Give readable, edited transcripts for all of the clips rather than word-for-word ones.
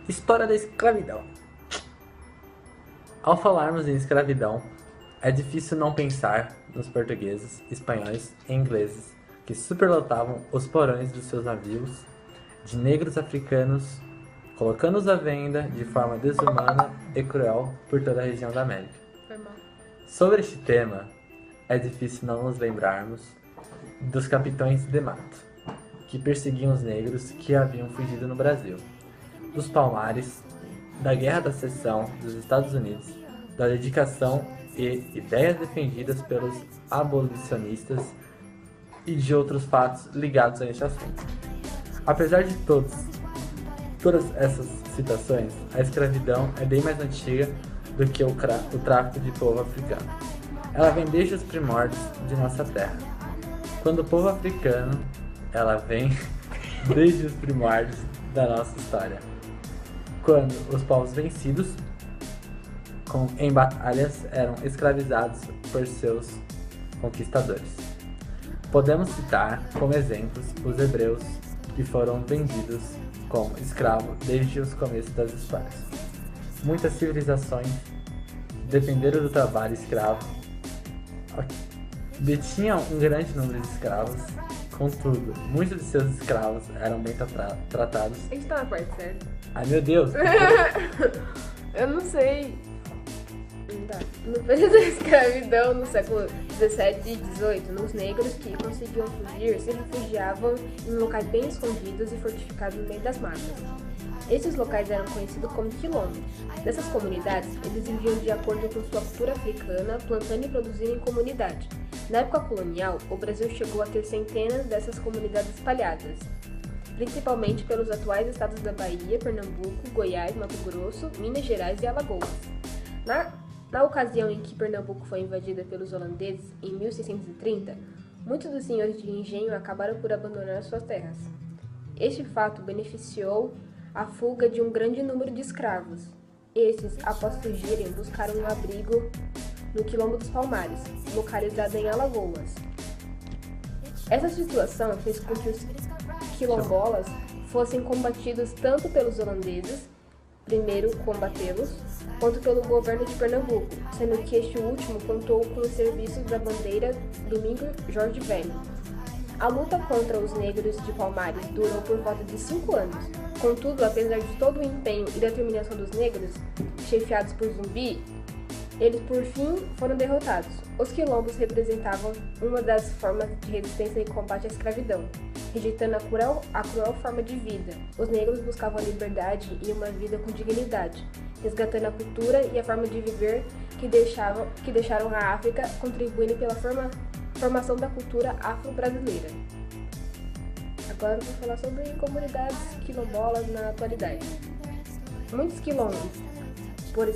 História da escravidão. Ao falarmos em escravidão, é difícil não pensar nos portugueses, espanhóis e ingleses que superlotavam os porões dos seus navios de negros africanos, colocando-os à venda de forma desumana e cruel por toda a região da América. Foi mal. Sobre este tema, é difícil não nos lembrarmos dos capitães de mato, que perseguiam os negros que haviam fugido no Brasil, dos Palmares, da Guerra da Seção dos Estados Unidos, da dedicação e ideias defendidas pelos abolicionistas e de outros fatos ligados a este assunto. Apesar de todas essas citações, a escravidão é bem mais antiga do que o tráfico de povo africano. Ela vem desde os primórdios de nossa terra. Quando o povo africano, ela vem desde os primórdios da nossa história. Quando os povos vencidos em batalhas eram escravizados por seus conquistadores. Podemos citar como exemplos os hebreus, que foram vendidos como escravos desde os começos das histórias. Muitas civilizações dependeram do trabalho escravo, detinham um grande número de escravos, contudo, muitos de seus escravos eram bem tratados. A gente tá na parte certa. Ai meu Deus! Eu não sei. Tá. No período da escravidão, no século 17 e 18, os negros que conseguiam fugir se refugiavam em locais bem escondidos e fortificados no meio das matas. Esses locais eram conhecidos como quilombos. Nessas comunidades, eles viviam de acordo com sua cultura africana, plantando e produzindo em comunidade. Na época colonial, o Brasil chegou a ter centenas dessas comunidades espalhadas, principalmente pelos atuais estados da Bahia, Pernambuco, Goiás, Mato Grosso, Minas Gerais e Alagoas. Na ocasião em que Pernambuco foi invadida pelos holandeses, em 1630, muitos dos senhores de engenho acabaram por abandonar suas terras. Este fato beneficiou a fuga de um grande número de escravos. Esses, após fugirem, buscaram um abrigo no Quilombo dos Palmares, localizado em Alagoas. Essa situação fez com que os quilombolas fossem combatidos tanto pelos holandeses, primeiro combatê-los, quanto pelo governo de Pernambuco, sendo que este último contou com os serviços da bandeira Domingo Jorge Velho. A luta contra os negros de Palmares durou por volta de 5 anos. Contudo, apesar de todo o empenho e determinação dos negros, chefiados por Zumbi, eles por fim foram derrotados. Os quilombos representavam uma das formas de resistência e combate à escravidão, rejeitando a cruel forma de vida. Os negros buscavam a liberdade e uma vida com dignidade, resgatando a cultura e a forma de viver que deixaram a África, contribuindo pela formação da cultura afro-brasileira. Agora eu vou falar sobre comunidades quilombolas na atualidade. Muitos quilombos, por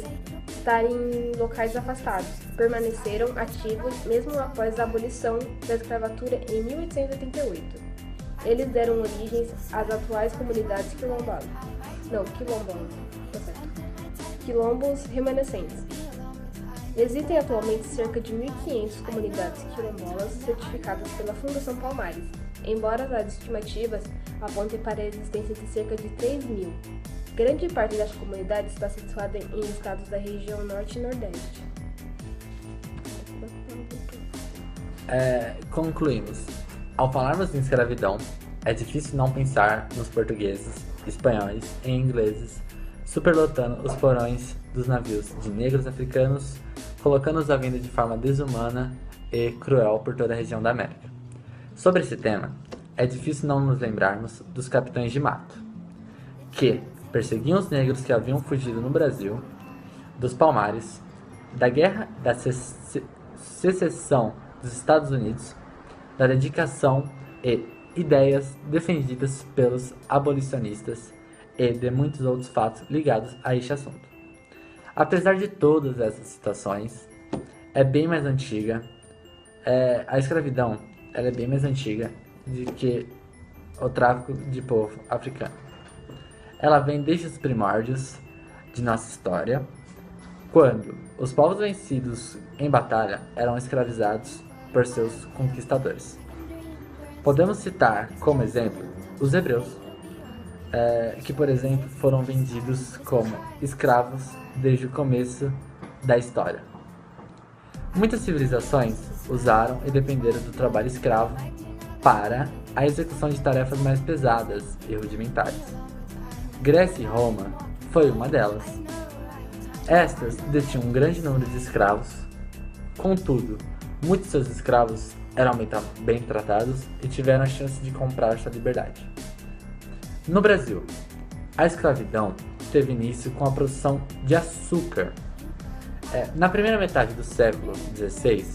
estarem em locais afastados, permaneceram ativos mesmo após a abolição da escravatura em 1888. Eles deram origem às atuais comunidades quilombolas. Quilombos remanescentes. Existem atualmente cerca de 1.500 comunidades quilombolas certificadas pela Fundação Palmares, embora as estimativas apontem para a existência de cerca de 3.000. Grande parte das comunidades está situada em estados da região Norte e Nordeste. Concluímos. Ao falarmos em escravidão, é difícil não pensar nos portugueses, espanhóis e ingleses superlotando os porões dos navios de negros africanos, colocando-os à venda de forma desumana e cruel por toda a região da América. Sobre esse tema, é difícil não nos lembrarmos dos capitães de mato, que perseguiam os negros que haviam fugido no Brasil, dos Palmares, da Guerra da Secessão dos Estados Unidos, da dedicação e ideias defendidas pelos abolicionistas e de muitos outros fatos ligados a este assunto. Apesar de todas essas situações, é bem mais antiga, a escravidão ela é bem mais antiga do que o tráfico de povo africano. Ela vem desde os primórdios de nossa história, quando os povos vencidos em batalha eram escravizados por seus conquistadores. Podemos citar como exemplo os hebreus, que, por exemplo, foram vendidos como escravos desde o começo da história. Muitas civilizações usaram e dependeram do trabalho escravo para a execução de tarefas mais pesadas e rudimentares. Grécia e Roma foi uma delas. Estas detinham um grande número de escravos, contudo, muitos de seus escravos eram bem tratados e tiveram a chance de comprar sua liberdade. No Brasil, a escravidão teve início com a produção de açúcar. Na primeira metade do século XVI,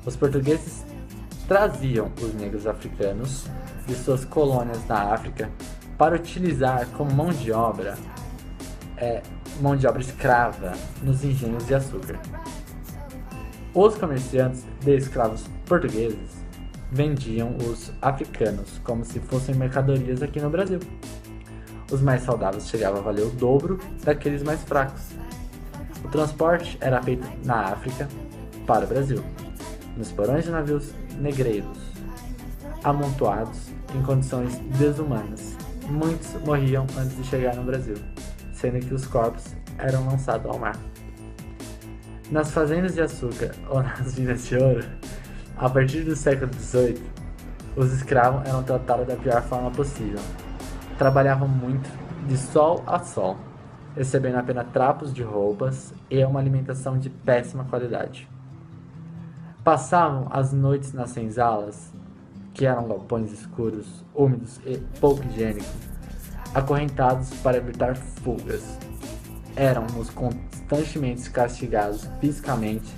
os portugueses traziam os negros africanos de suas colônias na África para utilizar como mão de obra escrava nos engenhos de açúcar. Os comerciantes de escravos portugueses vendiam os africanos como se fossem mercadorias aqui no Brasil. Os mais saudáveis chegavam a valer o dobro daqueles mais fracos. O transporte era feito na África para o Brasil, nos porões de navios negreiros, amontoados em condições desumanas. Muitos morriam antes de chegar no Brasil, sendo que os corpos eram lançados ao mar. Nas fazendas de açúcar ou nas minas de ouro, a partir do século XVIII, os escravos eram tratados da pior forma possível. Trabalhavam muito, de sol a sol, recebendo apenas trapos de roupas e uma alimentação de péssima qualidade. Passavam as noites nas senzalas, que eram galpões escuros, úmidos e pouco higiênicos, acorrentados para evitar fugas. Éramos constantemente castigados fisicamente